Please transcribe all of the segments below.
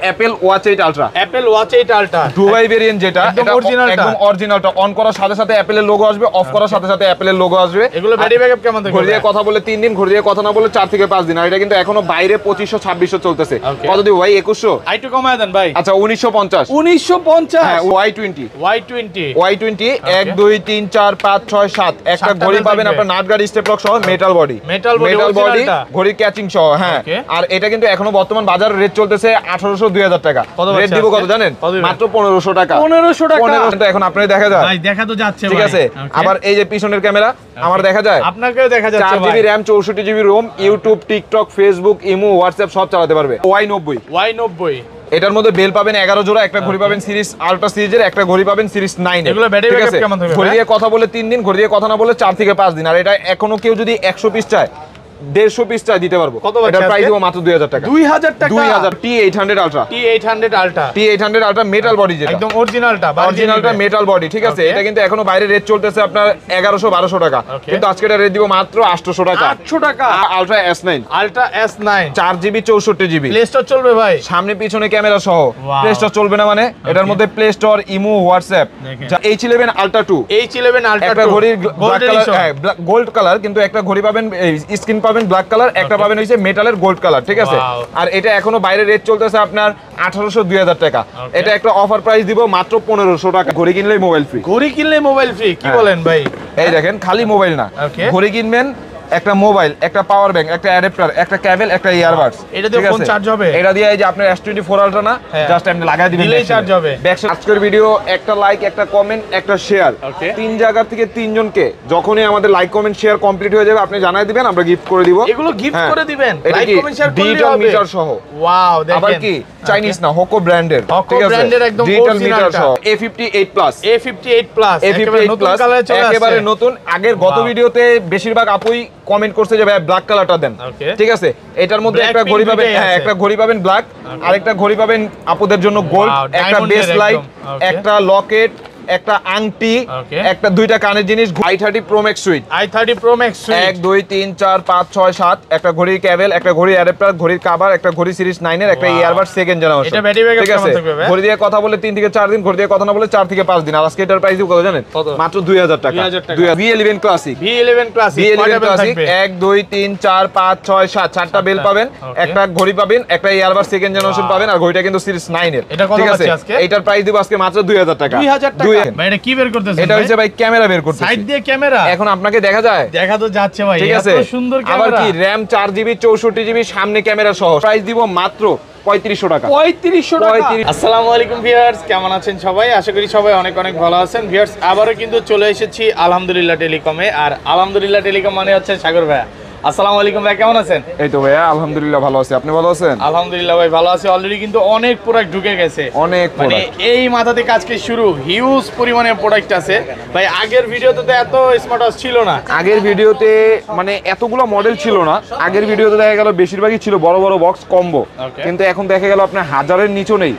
Apple watch 8 ultra, Apple watch 8 ultra Dubai variant, যেটা একদম অরিজিনালটা। অন করার সাথে সাথে অ্যাপলের লোগো আসবে, অফ করার সাথে সাথে অ্যাপলের লোগো আসবে। এগুলো ব্যাটারি ব্যাকআপ কেমন থাকে? ঘড়ি দিয়ে কথা বলে 3 দিন, ঘড়ি দিয়ে কথা না বলে 4 থেকে 5 দিন। আর এটা কিন্তু এখনো বাইরে 2500-2600 চলতেছে। কত দিব ভাই? 2100। আইটু কমায় দেন ভাই। আচ্ছা 1950। 1950। হ্যাঁ Y20 Y20 1 2 3 4 5 6 7 একটা ঘড়ি পাবেন আপনার নাট গার্ড স্টেপ লক সহ, মেটাল বডি ঘড়ি ক্যাচিং সহ। হ্যাঁ, আর এটা কিন্তু এখনো বর্তমান বাজার রেট চলতেছে 1800-2000 টাকা। রেট দিব কত জানেন? মাত্র 1500 টাকা। 1500 টাকা। 1500 এখন আপনাদের দেখা যায় ভাই, দেখা তো যাচ্ছে ভাই। ঠিক আছে। আবার এই যে পিছনের ক্যামেরা আমার দেখা যায়, আপনাকেও দেখা যাচ্ছে ভাই। 4GB RAM 64GB ROM, YouTube, TikTok, Facebook, imo, WhatsApp সব চালাতে পারবে। Y90 এটার মধ্যে বেল পাবেন 11 জোড়া, একটা ঘড়ি পাবেন সিরিজ আলট্রা সিরিজের, একটা ঘড়ি পাবেন সিরিজ 9 এর। এগুলো ব্যাটারি ব্যাকআপ কেমন থাকবে? ঘড়ি দিয়ে কথা বলে 3 দিন, ঘড়ি দিয়ে কথা না বলে 4 থেকে 5 দিন। আর এটা এখনো কেউ যদি 100 পিস চায়, 150 পিস চাই দিতে পারবো। এটা প্রাইস দিব মাত্র 2000 টাকা। 2000 টাকা। 2000 T800 ultra. T800 ultra. T800 ultra metal body, যেটা একদম অরিজিনালটা মেটাল বডি। ঠিক আছে। এটা কিন্তু এখনো বাইরে রেট চলতেছে আপনার 1100-1200 টাকা, কিন্তু আজকে এটা রেট দিব মাত্র 800 টাকা। 800 টাকা। Ultra S9। Ultra S9 4GB 64GB। Play store চলবে ভাই? সামনে পিছনে ক্যামেরা সহ। প্লে স্টোর চলবে না মানে? এটার মধ্যে play store, imo, WhatsApp. H11 Ultra 2। H11 Ultra 2 একটা ঘড়ির ব্ল্যাক কালার, হ্যাঁ গোল্ড কালার, কিন্তু একটা ঘড়ি পাবেন স্কিন পাবেন ব্ল্যাক কালার, একটা পাবেন হইছে মেটালের গোল্ড কালার। ঠিক আছে। আর এটা এখনো বাইরে রেট চলতেছে আপনার 1800-2000 টাকা। এটা একটা অফার প্রাইস দিব মাত্র 1500 টাকা। ঘড়ি কিনলেই মোবাইল ফ্রি। ঘড়ি কিনলে মোবাইল ফ্রি? কি বলেন ভাই? এই দেখেন, খালি মোবাইল না, ঘড়ি কিনবেন, একটা মোবাইল, একটা পাওয়ার ব্যাংক, একটা অ্যাডাপ্টার, একটা কেবল, একটা ইয়ারবাডস। এটা দিয়ে ফোন চার্জ হবে? এটা দিয়ে এই যে আপনার S24 আলট্রা না, জাস্ট আপনি লাগাই দিবেন, দিলেই চার্জ হবে। আজকের ভিডিও একটা লাইক, একটা কমেন্ট, একটা শেয়ার, 3 জায়গা থেকে 3 জনকে যখনই আমাদের লাইক কমেন্ট শেয়ার কমপ্লিট হয়ে যাবে আপনি জানাই দিবেন, আমরা গিফট করে দিব। এগুলো গিফট করে দিবেন? লাইক কমেন্ট শেয়ার করলে ডিজিটাল মিটার সহ। ওয়াও, দেখেন। আবার কি চাইনিজ না, হোকো ব্র্যান্ডের। ঠিক আছে, ব্র্যান্ডের একদম ডিজিটাল মিটার সহ। A58 plus. একেবারে নতুন কালারে চলে আসছে, একেবারে নতুন। আগের গত ভিডিওতে বেশিরভাগ আপুই কমেন্ট করছে যে ভাই ব্ল্যাক কালারটা দেন। ঠিক আছে। এটার মধ্যে একটা ঘড়ি পাবেন, হ্যাঁ একটা ঘড়ি পাবেন ব্ল্যাক, আর একটা ঘড়ি পাবেন আপুদের জন্য গোল্ড, একটা বেস লাইট, একটা লকেট, একটা আংটি, একটা দুইটা কানের জিনিস। i30 Pro Max sweet. i30 Pro Max sweet 1 2 3 4 5 6 7 একটা ঘড়ির কেবল, একটা ঘড়ির অ্যাডাপ্টার, ঘড়ির কভার, একটা ঘড়ি সিরিজ 9 এর, একটা ইয়ারবাড সেকেন্ড জেনারেশন। এটা ব্যাটারি ব্যাকআপ কেমন থাকবে ভাই? ঘড়ি দিয়ে কথা বলে 3 থেকে 4 দিন, ঘড়ি দিয়ে কথা না বলে 4 থেকে 5 দিন। আর আজকে এটার প্রাইস কত জানেন? মাত্র 2000 টাকা। V11 classic. V11 ক্লাসিক 1 2 3 4 5 6 7 চারটা বেল পাবেন, একটা ঘড়ি পাবেন, একটা ইয়ারবাড সেকেন্ড জেনারেশন পাবেন, আর ঘড়িটা কিন্তু সিরিজ 9 এর। ঠিক আছে। এটার প্রাইস দিব আজকে মাত্র 2000 টাকা। 2000 টাকা। ভাই এটা কি বের করতেছেন? এটা হচ্ছে ভাই ক্যামেরা বের করতেছি। সাইড দিয়ে ক্যামেরা। এখন আপনাকে দেখা যায়? দেখা তো যাচ্ছে ভাই। ঠিক আছে। এত সুন্দর ক্যামেরা। আবার কি RAM 4GB 64GB সামনে ক্যামেরা সহ। প্রাইস দিব মাত্র 3500 টাকা। 3500 টাকা। আসসালামু আলাইকুম ভিউয়ার্স, কেমন আছেন সবাই? আশা করি সবাই অনেক অনেক ভালো আছেন। ভিউয়ার্স, আবারো কিন্তু চলে এসেছি আলহামদুলিল্লাহ টেলিকমে। আর আলহামদুলিল্লাহ টেলিকম মানে হচ্ছে সাগর ভাই। আসসালামু আলাইকুম ভাই, কেমন আছেন? এই তো ভাইয়া আলহামদুলিল্লাহ ভালো আছি, আপনি ভালো আছেন? আলহামদুলিল্লাহ ভাই ভালো আছি। অলরেডি কিন্তু অনেক প্রোডাক্ট ঢুকে গেছে, অনেক মানে এই মাথা থেকে আজকে শুরু, হিউজ পরিমাণে প্রোডাক্ট আছে ভাই। আগের ভিডিওতে তো এত স্মার্ট ওয়াচ ছিল না। আগের ভিডিওতে মানে এতগুলো মডেল ছিল না। আগের ভিডিওতে দেখা গেল বেশিরভাগই ছিল বড় বড় বক্স কম্বো, কিন্তু এখন দেখা গেল আপনার 1000-এর নিচেও নেই,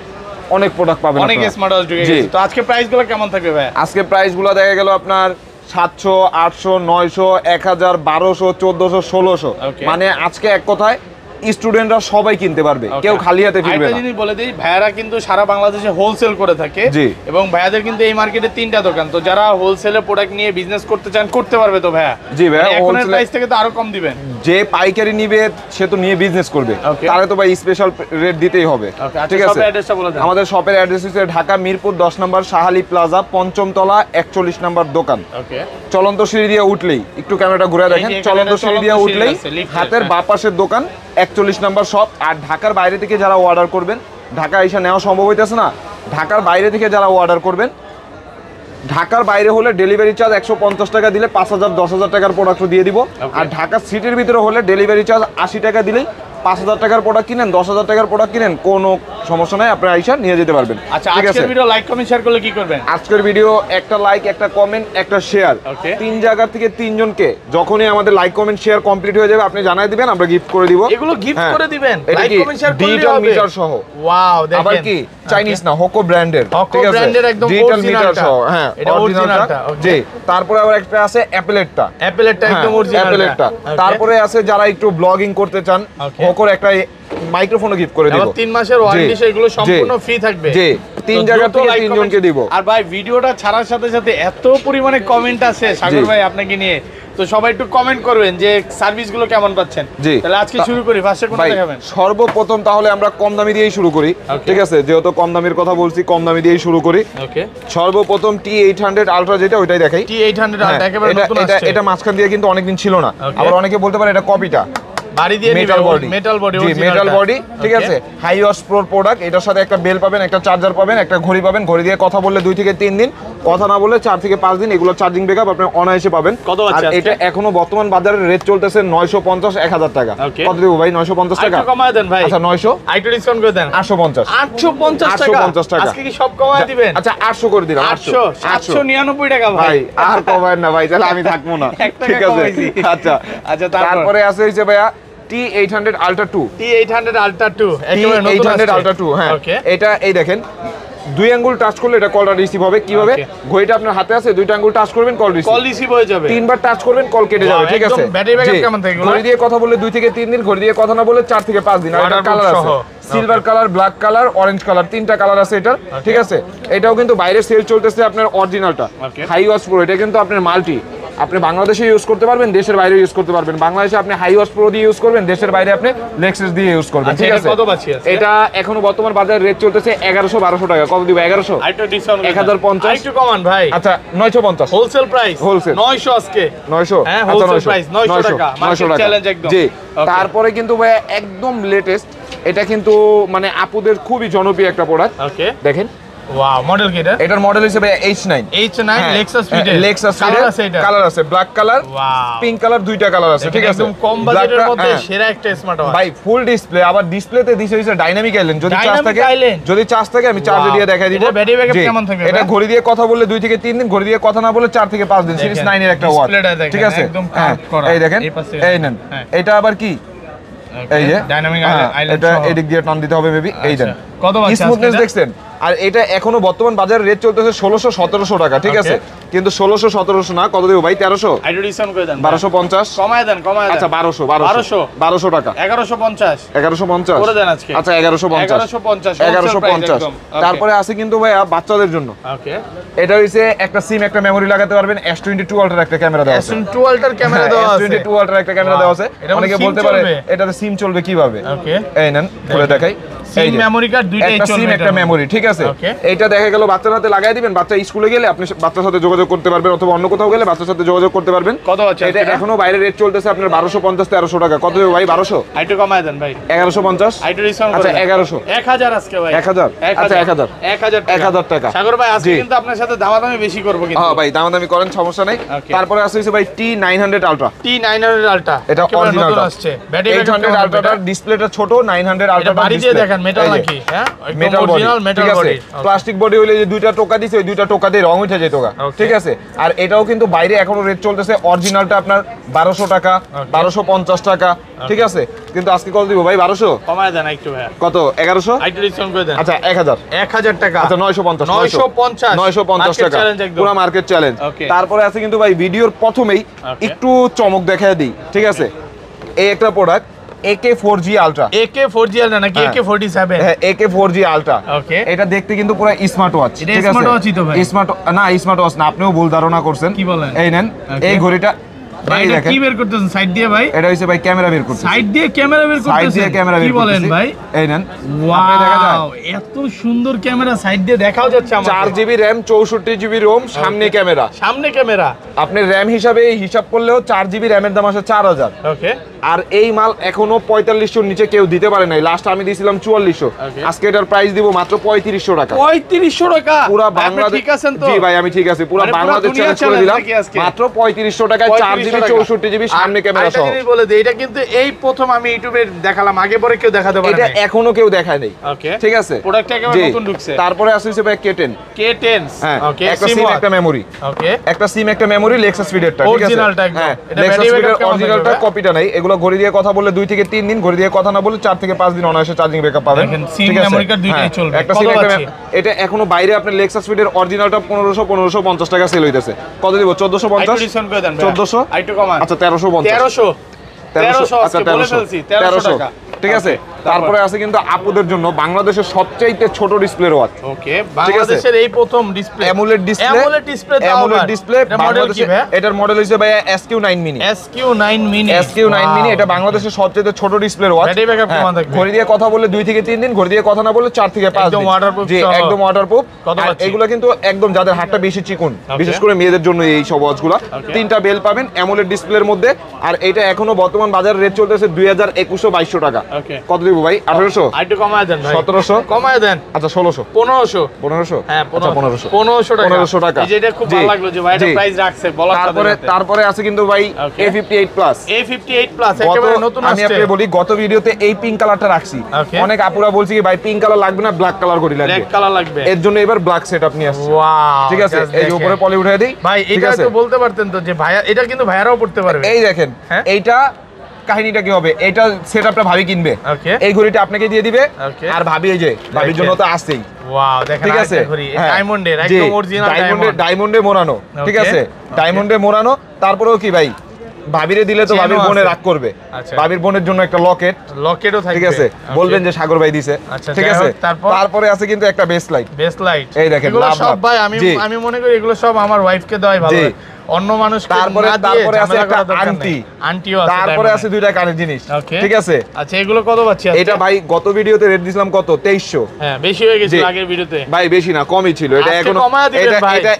অনেক প্রোডাক্ট পাবেন, অনেক স্মার্ট ওয়াচ ঢুকে গেছে। তো আজকে প্রাইসগুলো কেমন থাকবে ভাই? আজকে প্রাইসগুলো দেখা গেল আপনার 700, 800, 900, 1000, 1200, 1400, 1600। মানে আজকে এক কথায় স্টুডেন্টরা সবাই কিনতে পারবে, কেউ খালি হাতে ফিরবে না। একটা জিনিস বলে দিই, ভাইয়ারা কিন্তু সারা বাংলাদেশে হোলসেল করে থাকে, এবং ভাইয়াদের কিন্তু এই মার্কেটে 3টা দোকান। তো যারা হোলসেলে প্রোডাক্ট নিয়ে বিজনেস করতে চান করতে পারবে তো ভাইয়া? জি ভাইয়া, এখনের প্রাইস থেকে তো আরো কম দিবেন। যে পাইকারি নিবে সে তো নিয়ে বিজনেস করবে, তাহলে তো ভাই স্পেশাল রেট দিতেই হবে। ঠিক আছে। আমাদের শপের অ্যাড্রেস হচ্ছে ঢাকা মিরপুর 10 নম্বর শাহালি প্লাজা, 5ম তলা, 41 নম্বর দোকান। চলন্ত সিঁড়ি দিয়ে উঠলেই, একটু ক্যামেরাটা ঘুরে দেখেন, চলন্ত সিঁড়ি দিয়ে উঠলেই হাতের বাঁ পাশের দোকান, 41 নম্বর শপ। আর ঢাকার বাইরে থেকে যারা অর্ডার করবেন, ঢাকা এসে নেওয়া সম্ভব হইতেছে না, ঢাকার বাইরে থেকে যারা অর্ডার করবেন, ঢাকার বাইরে হলে ডেলিভারি চার্জ 150 টাকা দিলে 5000 10,000 টাকার প্রোডাক্ট দিয়ে দিব। আর ঢাকার সিটির ভিতরে হলে ডেলিভারি চার্জ 80 টাকা দিলেই 5000 টাকার প্রোডাক্ট কিনেন, 10,000 টাকার প্রোডাক্ট কিনেন, কোনো সমস্যা নাই, আপনারা আইসা নিয়ে যেতে পারবেন। আচ্ছা, আজকের ভিডিও লাইক কমেন্ট শেয়ার করলে কি করবেন? আজকের ভিডিও একটা লাইক, একটা কমেন্ট, একটা শেয়ার, 3 জায়গা থেকে 3 জনকে যখনই আমাদের লাইক কমেন্ট শেয়ার কমপ্লিট হয়ে যাবে আপনি জানাই দিবেন, আমরা গিফট করে দিব। এগুলো গিফট করে দিবেন, লাইক কমেন্ট শেয়ার করলে ডিজিটাল মিটার সহ। ওয়াও, দেখেন। আবার কি চাইনিজ না, হোকো ব্র্যান্ডের। ঠিক আছে, ব্র্যান্ডের একদম ডিজিটাল মিটার সহ। হ্যাঁ, এটা অরিজিনালটা। জি। তারপরে আবার একটা আছে অ্যাপেলেরটা। অ্যাপেলেরটা একদম অরিজিনাল। অ্যাপেলেরটা। তারপরে আছে যারা একটু ব্লগিং করতে চান, হোকোর একটা মাইক্রোফোনও গিফট করে দিব। 3 মাসের ওয়ারেন্টি সেগুলো সম্পূর্ণ ফ্রি থাকবে। জি 3 জায়গা থেকে 3 জনকে দিব। আর ভাই ভিডিওটা ছাড়ার সাথে সাথে এত পরিমাণে কমেন্ট আছে সাগর ভাই আপনাকে নিয়ে, তো সবাই একটু কমেন্ট করবেন যে সার্ভিসগুলো কেমন পাচ্ছেন। তাহলে আজকে শুরু করি, ফার্স্টে কোনটা দেখাবেন? সর্বপ্রথম তাহলে আমরা কম দামি দিয়েই শুরু করি, ঠিক আছে? যেহেতু কম দামের কথা বলছি, কম দামি দিয়েই শুরু করি। ওকে, সর্বপ্রথম T800 আলট্রা যেটা, ওইটাই দেখাই। T800 আলট্রা একেবারে নতুন আসছে। এটা মাঝখান দিয়ে কিন্তু অনেকদিন ছিল না, আবার অনেকে বলতে পারে এটা কপিটা। বাড়ি দিয়ে মেটাল বডি, মেটাল বডি, ঠিক আছে? হাই ওয়াশ প্রোর প্রোডাক্ট। এটার সাথে একটা বেল পাবেন, একটা চার্জার পাবেন, একটা ঘড়ি পাবেন। ঘড়ি দিয়ে কথা বললে 2 থেকে 3 দিন, কথা না বললে 4 থেকে 5 দিন। এগুলো চার্জিং ব্যাকআপ আপনি অনায়াসে পাবেন। আর এটা এখনো বর্তমান বাজারে রেট চলতেছে 950 1000 টাকা। কত দেব ভাই? 950 টাকা একটু কমায় দেন ভাই। আচ্ছা 900, আইটো ডিসকাউন্ট করে দেন। 850 850 টাকা। আজকে কি সব কমায় দিবেন? আচ্ছা 800 করে দিলাম। 899 টাকা ভাই। আর কমায় না ভাই, তাহলে আমি থাকবো না, ঠিক আছে? আচ্ছা আচ্ছা, তারপরে আছে হইছে ভাইয়া T800 Ultra 2। T800 Ultra 2 একেবারে নতুন আসছে। T800 Ultra 2, হ্যাঁ। এটা এই দেখেন, 2 আঙ্গুল টাচ করলে এটা কলটা রিসিভ হবে। কিভাবে? ঘড়িটা আপনার হাতে আছে, 2টা আঙ্গুল টাচ করবেন, কল রিসিভ হয়ে যাবে। 3 বার টাচ করবেন, কল কেটে যাবে, ঠিক আছে? ব্যাটারি ব্যাকআপ কেমন থাকে? ঘড়ি দিয়ে কথা বললে 2 থেকে 3 দিন, ঘড়ি দিয়ে কথা না বললে 4 থেকে 5 দিন। আর এটা কালার আছে, silver colour, black colour, orange colour, 3টা কালার আছে এটার, ঠিক আছে? এটাও কিন্তু বাইরে সেল চলতেছে আপনার অরিজিনালটা হাই ওয়াশ প্রো। এটা কিন্তু আপনার মাল্টি, আপনি বাংলাদেশে ইউজ করতে পারবেন, দেশের বাইরে ইউজ করতে পারবেন। বাংলাদেশে আপনি হাই ওয়াশ প্রো দিয়ে ইউজ করবেন, দেশের বাইরে আপনি লেক্সাস দিয়ে ইউজ করবেন, ঠিক আছে? এটা এখনো বর্তমান বাজারে রেট চলতেছে 1100-1200 টাকা। কত দিব? 1100। আইটো ডিসকাউন্ট 1050 একটু কমান ভাই। আচ্ছা 950 হোলসেল প্রাইস। হোলসেল 900 আজকে 900। হ্যাঁ, হোলসেল প্রাইস 900 টাকা। মার্কেট চ্যালেঞ্জ একদম। জি, তারপরে কিন্তু ভাই একদম লেটেস্ট, এটা কিন্তু মানে আপুদের খুবই জনপ্রিয় একটা প্রোডাক্ট। ওকে, দেখেন। ওয়াও, মডেল কি এটা? এটার মডেল হিসেবে H9 Lexus fiddle. Lexus fiddle colour আছে, ব্ল্যাক কালার, পিঙ্ক কালার, 2টা কালার আছে, ঠিক আছে? একদম কম বাজেটের মধ্যে সেরা একটা স্মার্ট ওয়াচ ভাই। ফুল ডিসপ্লে, আবার ডিসপ্লেতে দিছে হইছে ডাইনামিক আইল্যান্ড। যদি চার্জ থাকে আমি চার্জে দিয়ে দেখাই দিব। এটা ব্যাটারি ব্যাকআপ কেমন থাকবে? এটা ঘড়ি দিয়ে কথা বললে 2 থেকে 3 দিন, ঘড়ি দিয়ে কথা না বললে 4 থেকে 5 দিন। সিরিজ 9 এর একটা ওয়াচ, ঠিক আছে? একদম কাট করা। এই দেখেন, এই নেন। এটা আবার কি? এই যে ডাইনামিক আইল্যান্ড, এটা এদিক দিয়ে টান দিতে হবে মেবি। এই দেন, কত বাজে স্মুথনেস দেখছেন? আর এটা এখনো বর্তমান বাজারে রেট চলতেছে 1600-1700 টাকা, ঠিক আছে? কিন্তু 1600-1700 না, কত দেব ভাই? 1300। আইটো ডিসকাউন্ট করে দেন 1250 কমায় দেন। আচ্ছা 1200 টাকা। 1150 করে দেন আজকে। আচ্ছা 1150। তারপরে আছে কিন্তু ভাই বাচ্চাদের জন্য। ওকে, এটা হইছে একটা সিম, একটা মেমরি লাগাতে পারবেন। S22 আলট্রার একটা ক্যামেরা দেওয়া আছে। S22 আলট্রার ক্যামেরা দেওয়া আছে। S22 আলট্রার একটা ক্যামেরা দেওয়া আছে। অনেকে বলতে পারে এটাতে সিম চলবে কিভাবে? ওকে, এই নেন খুলে দেখাই। সিম মেমরি কার্ড দুইটাই চলবে। সিম একটা মেমরি, ঠিক আছে? এইটা দেখা গেল বাচ্চার হাতে লাগাই দিবেন, বাচ্চা স্কুলে গেলে আপনি বাচ্চার সাথে যোগাযোগ করতে পারবেন, অথবা অন্য কোথাও গেলে বাচ্চার সাথে যোগাযোগ করতে পারবেন। কত আছে এটা? এখনো বাইরে রেট চলতেছে আপনার 1250-1300 টাকা। কত দেব ভাই? 1200। আইটো কমায় দেন ভাই। 1150। আইটো ডিসকাউন্ট আচ্ছা 1100। 1000 আজকে ভাই। 1000। আচ্ছা 1000 টাকা। সাগর ভাই আজকে কিন্তু আপনার সাথে দামাদামি বেশি করব কিন্তু। হ্যাঁ ভাই, দামাদামি করেন, সমস্যা নাই। তারপরে আছে ভাই T900 আলট্রা। T900 আলট্রা এটা অরিজিনাল আসছে। ব্যাটারি 800 আলট্রাটার ডিসপ্লেটা ছোট, 900 আলট্রাটার বাড়ি দিয়ে দেখেন মেটাল নাকি? হ্যাঁ, metal original metal body. Plastic body হইলে যে 2টা টোকা দিছে, ওই 2টা টোকা দিয়ে রং উঠে যেত, ঠিক আছে? আর এটাও কিন্তু বাইরে এখনো রেট চলতেছে অরিজিনালটা আপনার 1200 টাকা, 1250 টাকা, ঠিক আছে? কিন্তু আজকে কত দিব ভাই? 1200 কমায় দেন একটু ভাই। কত? 1100। আইটো ডিসকাউন্ট করে দেন। আচ্ছা 1000 টাকা। আচ্ছা 950 টাকা, পুরো মার্কেট চ্যালেঞ্জ। তারপরে আছে কিন্তু ভাই ভিডিওর প্রথমেই একটু চমক দেখায় দিই, ঠিক আছে? এই একটা product AK4G Ultra। AK4G Ultra নাকি AK47? হ্যাঁ, AK4G Ultra। ওকে, এটা দেখতে কিন্তু পুরো স্মার্ট ওয়াচ, ঠিক আছে? স্মার্ট ওয়াচই তো ভাই। স্মার্ট না, স্মার্ট ওয়াচ না, আপনিও ভুল ধারণা করছেন। কি বলেন? এই নেন, এই ঘড়িটা ভাই এটা কি বের করতেছেন সাইড দিয়ে ভাই? এটা হইছে ভাই ক্যামেরা বের করতেছে। সাইড দিয়ে ক্যামেরা বের করতেছেন? সাইড দিয়ে ক্যামেরা বের করতেছে। কি বলেন ভাই? এই নেন, আপনি দেখা যায় এত সুন্দর ক্যামেরা সাইড দিয়ে দেখাও যাচ্ছে আমাকে। 4GB RAM 64GB ROM, সামনে ক্যামেরা। সামনে ক্যামেরা। আপনি RAM হিসাবে হিসাব করলেও 4GB RAM এর দাম আছে 4000। ওকে, আর এই মাল এখনো 4500 নিচে কেউ দিতে পারে নাই। লাস্ট আমি দিয়েছিলাম 4400। আজকে এটার প্রাইস দিব মাত্র 3500 টাকা। 3500 টাকা? পুরো বাংলাদেশ। ঠিক আছেন তো? জি ভাই আমি ঠিক আছি, পুরো বাংলাদেশ চ্যালেঞ্জ করে দিলাম মাত্র 3500 টাকায় 4GB 64GB সামনে ক্যামেরা সহ। আমি বলে দেই এটা কিন্তু এই প্রথম আমি ইউটিউবে দেখালাম, আগে পরে কেউ দেখাতে পারে না। এটা এখনো কেউ দেখায় নাই, ওকে, ঠিক আছে? প্রোডাক্টটা একেবারে নতুন ঢুকছে। তারপরে আসছে ভাই K10। হ্যাঁ, ওকে, একটা সিম একটা মেমরি। ওকে, একটা সিম একটা মেমরি, লেক্সাস ফিডেরটা, ঠিক আছে? অরিজিনালটা একদম। এটা লেক্সাস ফিডের অরিজিনালটা, কপিটা নাই। এগুলো ঘড়ি দিয়ে কথা বললে 2 থেকে 3 দিন, ঘড়ি দিয়ে কথা না বললে 4 থেকে 5 দিন অনায়াসে চার্জিং ব্যাকআপ পাবেন, ঠিক আছে? মেমরি কার্ড দুইটাই চলবে। একটা সিম একটা এটা এখনো বাইরে আপনি লেক্সাস ফিডের অরিজিনালটা 1550 টাকা সেল হইতাছে। কত দিব? 1450। ডিসকাউন্ট করে দেন 1400। আইটো কমান। আচ্ছা 1350। 1300 আচ্ছা 1300 বলে ফেলছি 1300 টাকা, ঠিক আছে? তারপরে আছে কিন্তু আপুদের জন্য বাংলাদেশের সবচাইতে ছোট ডিসপ্লের ওয়াচ। ওকে, বাংলাদেশের এই প্রথম display, AMOLED display. AMOLED display, AMOLED display বাংলাদেশে। এটার মডেল হইছে ভাই SQ9 mini। SQ9 mini, SQ9 mini এটা বাংলাদেশের সবচেয়ে ছোট ডিসপ্লের ওয়াচ। ব্যাটারি ব্যাকআপ কেমন থাকবে? ঘড়ি দিয়ে কথা বললে 2 থেকে 3 দিন, ঘড়ি দিয়ে কথা না বললে 4 থেকে 5 দিন। একদম ওয়াটারপ্রুফ। জি, একদম ওয়াটারপ্রুফ। কত পাচ্ছি? এগুলো কিন্তু একদম যাদের হাতটা বেশি চিকন, বিশেষ করে মেয়েদের জন্য এই সব ওয়াচগুলো। 3টা বেল পাবেন অ্যামোলেড ডিসপ্লের মধ্যে। আর এটা এখনো বর্তমান বাজার রেট চলতেছে 2100-2200 টাকা। কত দিব ভাই? 1800? আইটু কমায় দেন ভাই। 1700? কমায় দেন। আচ্ছা 1600? 1500? 1500? হ্যাঁ, 1500। 1500 টাকা। 1500 টাকা। এই যে এটা খুব ভালো লাগলো যে ভাই এটা প্রাইস রাখছে বলার সাথে। তারপরে আছে কিন্তু ভাই A58 প্লাস। A58 প্লাস একেবারে নতুন আসছে। আমি আপনাকে বলি গত ভিডিওতে এই পিঙ্ক কালারটা রাখছি। অনেক আপুরা বলছে কি ভাই পিঙ্ক কালার লাগবে না, ব্ল্যাক কালার করি লাগবে। ব্ল্যাক কালার লাগবে। এর জন্য এবার ব্ল্যাক সেটআপ নিয়ে আসছি। ওয়াও, ঠিক আছে, এই যে উপরে পলি উঠাই দেই ভাই। এটা তো বলতে পারতেন তো যে ভাইয়া, এটা কিন্তু ভাইয়ারাও পড়তে পারবে। এই দেখেন, এইটা কাহিনীটা কি হবে, এইটা সেটআপটা ভাবি কিনবে, এই ঘড়িটা আপনাকে দিয়ে দিবে। আর ভাবি এই যে ভাবির জন্য তো আসছেই। ওয়াও, দেখেন ঠিক আছে, ঘড়ি ডায়মন্ডের, একদম অরিজিনাল ডায়মন্ডে মোড়ানো। ঠিক আছে, ডায়মন্ডে মোড়ানো। তারপরেও কি ভাই ভাবিরে দিলে তো ভাবির বোনে রাগ করবে। ভাবির বোনের জন্য একটা লকেটও থাকবে। ঠিক আছে, বলবেন যে সাগর ভাই দিছে। ঠিক আছে, তারপরে আছে কিন্তু একটা বেস লাইট। এই দেখেন এগুলো সব ভাই আমি মনে করি এগুলো সব আমার ওয়াইফকে দেওয়াই ভালো। অন্য মানুষ তারপরে আছে একটা আন্টিও আছে। তারপরে আছে দুইটা কানের জিনিস। ঠিক আছে, আচ্ছা এগুলো কত পাচ্ছি? এটা ভাই গত ভিডিওতে রেট দিছিলাম কত? 2300। হ্যাঁ, বেশি হয়ে গেছে আগের ভিডিওতে ভাই। বেশি না, কমই ছিল।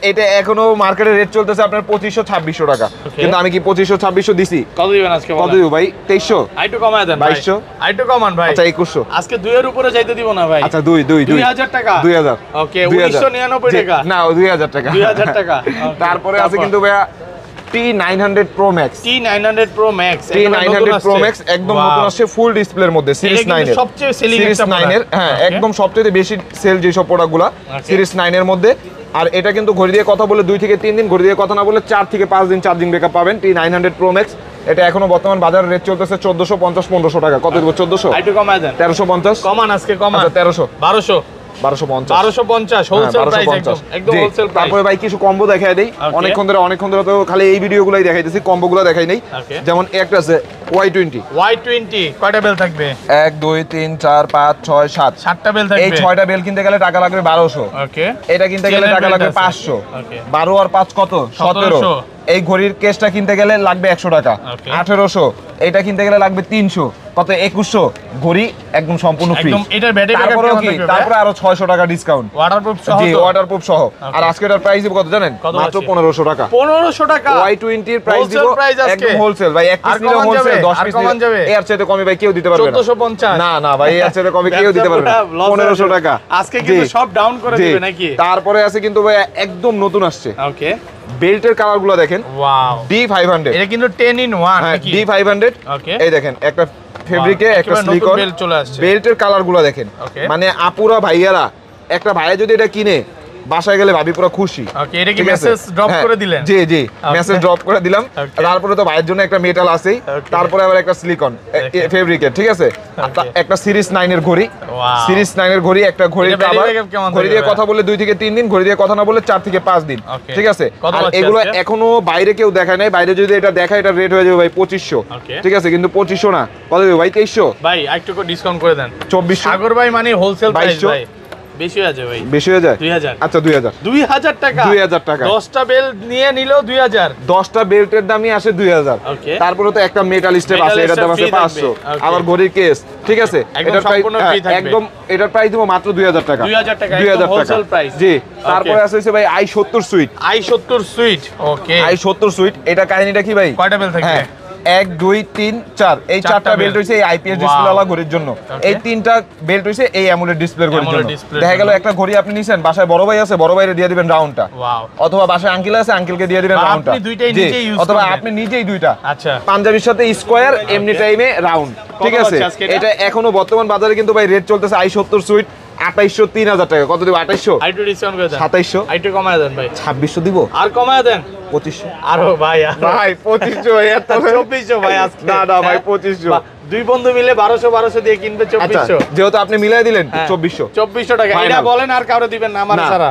এটা এখনো মার্কেটে রেট চলতেছে আপনার 2500-2600 টাকা। কিন্তু আমি কি 2500-2600 দিছি? কত দিবেন আজকে? কত দিব ভাই? 2300? আইটু কমায় দেন। 2200? আইটু কমান ভাই। আচ্ছা 2100? আজকে 2 এর উপরে যাইতে দিব না ভাই। আচ্ছা 2000 টাকা। 2000। ওকে, 1999 টাকা না, 2000 টাকা। 2000 টাকা। তারপরে আছে কিন্তু ভাইয়া T900 Pro Max। T900 Pro Max একদম নতুন আসছে, ফুল ডিসপ্লের মধ্যে। সিরিজ 9 এর সবচেয়ে সেলিং একটা প্রোডাক্ট। হ্যাঁ, একদম সবচেয়ে বেশি সেল যে সব প্রোডাক্টগুলো সিরিজ 9 এর মধ্যে। আর এটা কিন্তু ঘড়ি দিয়ে কথা বলে 2 থেকে 3 দিন, ঘড়ি দিয়ে কথা না বলে 4 থেকে 5 দিন চার্জিং ব্যাকআপ পাবেন। T900 Pro Max এটা এখনো বর্তমান বাজার রেট চলতেছে 1450-1500 টাকা। কত দিব? 1400? আইটু কমায় দেন। 1350? কমান আজকে, কমান। আচ্ছা 1300? 1250 হোলসেল প্রাইস, একদম হোলসেল প্রাইস। তারপরে ভাই কিছু কম্বো দেখায় দেই। অনেকক্ষণ ধরে তো খালি এই ভিডিওগুলাই দেখাইতেছি, কম্বোগুলো দেখাই নাই। যেমন একটা আছে Y20 কয়টা বেল থাকবে? 1 2 3 4 5 6 7 7টা বেল থাকবে। এই 6টা বেল কিনতে গেলে টাকা লাগবে 1200। ওকে, এটা কিনতে গেলে টাকা লাগবে 500। 12 আর 5 কত? 1700। এই ঘড়ির কেসটা কিনতে গেলে লাগবে 100 টাকা। 1800। এটা কিনতে গেলে লাগবে 300। কত? 2100। ঘড়ি একদম সম্পূর্ণ ফ্রি। এটার ব্যাটারি ব্যাকআপ কেমন থাকবে? তারপরে আরো 600 টাকা ডিসকাউন্ট, ওয়াটারপ্রুফ সহ। জি, ওয়াটারপ্রুফ সহ। আর আজকে এটার প্রাইস দিব কত জানেন? মাত্র 1500 টাকা। 1500 টাকা Y20 এর প্রাইস দিব একদম হোলসেল ভাই। এক পিস নিলে হোলসেল, 10 পিস নিলে এর চাইতে কমে ভাই কেউ দিতে পারবে না। 1450? না ভাই, এর চাইতে কমে কেউ দিতে পারবে না। 1500 টাকা আজকে কিন্তু সব ডাউন করে দিবে নাকি? তারপরে আছে কিন্তু ভাই একদম নতুন আসছে। ওকে, বেল্টের কালারগুলো দেখেন। Wow, D500। এটা কিন্তু 10 in 1 নাকি? D500। ওকে, এই দেখেন একটা ফেব্রিকে একটা সিলিকন বেল্ট চলে আসছে। বেল্টের কালারগুলো দেখেন। মানে আপুরা ভাইয়ারা, একটা ভাইয়া যদি এটা কিনে বাসায় গেলে ভাবি পুরো খুশি। ওকে, এটা কি মেসেজ ড্রপ করে দিলেন? জি, মেসেজ ড্রপ করে দিলাম। তারপরে তো ভাইয়ের জন্য একটা মেটাল আছেই, তারপরে আবার একটা সিলিকন ফেব্রিকের। ঠিক আছে, একটা সিরিজ 9 এর ঘড়ি। সিরিজ 9 এর ঘড়ি, একটা ঘড়ির কভার। ঘড়ি দিয়ে কথা বলে 2 থেকে 3 দিন, ঘড়ি দিয়ে কথা না বলে 4 থেকে 5 দিন। ঠিক আছে, আর এগুলো এখনো বাইরে কেউ দেখায় নাই। বাইরে যদি এটা দেখায় এটা রেট হয়ে যাবে ভাই 2500। ঠিক আছে, কিন্তু 2500 না, কত দেব ভাই? 2300। ভাই একটু ডিসকাউন্ট করে দেন। 2400। সাগর ভাই মানে হোলসেল প্রাইস ভাই। বেশি হয়ে যায় ভাই। বেশি হয়ে যায়? 2000। আচ্ছা 2000 টাকা। 2000 টাকা। 10টা বেল নিয়ে নিলেও 2000। 10টা বেল্টের দামই আসে 2000। তারপরে তো একটা মেটাল স্টেপ আছে, এটার দাম আছে 500। আবার ঘড়ির কেস। ঠিক আছে, এটার প্রাইস একদম, এটার প্রাইস দিব মাত্র 2000 টাকা। 2000 টাকা একদম হোলসেল প্রাইস। জি, তারপরে আছে ভাই i70 সুইট। i70 sweet. ওকে, i70 সুইট। এটা কাহিনীটা কি ভাই? কয়টা বেল থাকবে? 1 2 3 4 এই 4টা বেল্ট হইছে এই আইপিএস ডিসপ্লে ওয়ালা ঘড়ির জন্য। এই 3টা বেল্ট হইছে এই অ্যামোলেড ডিসপ্লের ঘড়ির জন্য। দেখা গেল একটা ঘড়ি আপনি নিছেন, বাসায় বড় ভাই আছে, বড় ভাইরে দিয়ে দিবেন রাউন্ডটা। অথবা বাসায় আঙ্কেল আছে, আঙ্কেলকে দিয়ে দিবেন রাউন্ডটা। আপনি দুইটাই নিজেই ইউজ করবেন, অথবা আপনি নিজেই দুইটা। আচ্ছা, পাঞ্জাবির সাথে স্কয়ার, এমনি টাইমে রাউন্ড। ঠিক আছে, এটা এখনো বর্তমান বাজারে কিন্তু ভাই রেট চলতেছে i70 সুইট 2800 3000 টাকা। কত দিব? 2800। আইটু ডিসকাউন্ট করে দেন। 2700। আইটু কমায় দেন ভাই। 2600 দিব। আর কমায় দেন। 2500। আরো ভাই 2500 এত 2400 ভাই আজকে। না ভাই 2500। দুই বন্ধু মিলে 1200 দিয়ে কিনবে 2400। যেহেতু আপনি মিলাই দিলেন 2400 টাকা। এটা বলেন আর কারো দিবেন না আমার ছাড়া।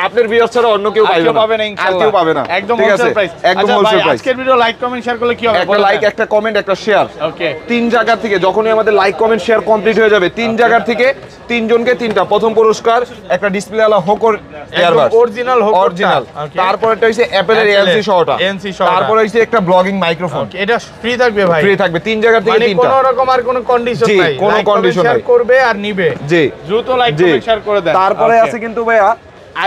আপনার ভিউয়ার ছাড়া অন্য কেউ পাবে না ইনশাআল্লাহ। আর কেউ পাবে না। একদম হোলসেল প্রাইস। একদম হোলসেল প্রাইস। আজকের ভিডিও লাইক কমেন্ট শেয়ার করলে কি হবে? একটা লাইক, একটা কমেন্ট, একটা শেয়ার। ওকে। তিন জায়গা থেকে যখনই আমাদের লাইক কমেন্ট শেয়ার কমপ্লিট হয়ে যাবে, তিন জায়গা থেকে তিনজনকে তিনটা। প্রথম পুরস্কার একটা ডিসপ্লে ওয়ালা হোকর ইয়ারবাডস, অরিজিনাল হোকর। অরিজিনাল। তারপরটা হইছে অ্যাপলের এএনসি সহটা। তারপর হইছে একটা ব্লগিং মাইক্রোফোন। এটা ফ্রি থাকবে ভাই। ফ্রি থাকবে তিন জায়গা থেকে তিনটা। কোনো রকম আর কোনো কন্ডিশন নাই। কোনো কন্ডিশন নাই। করবে আর নিবে। জি। দ্রুত লাইক কমেন্ট শেয়ার করে দেন। তারপরে আছে কিন্তু ভাইয়া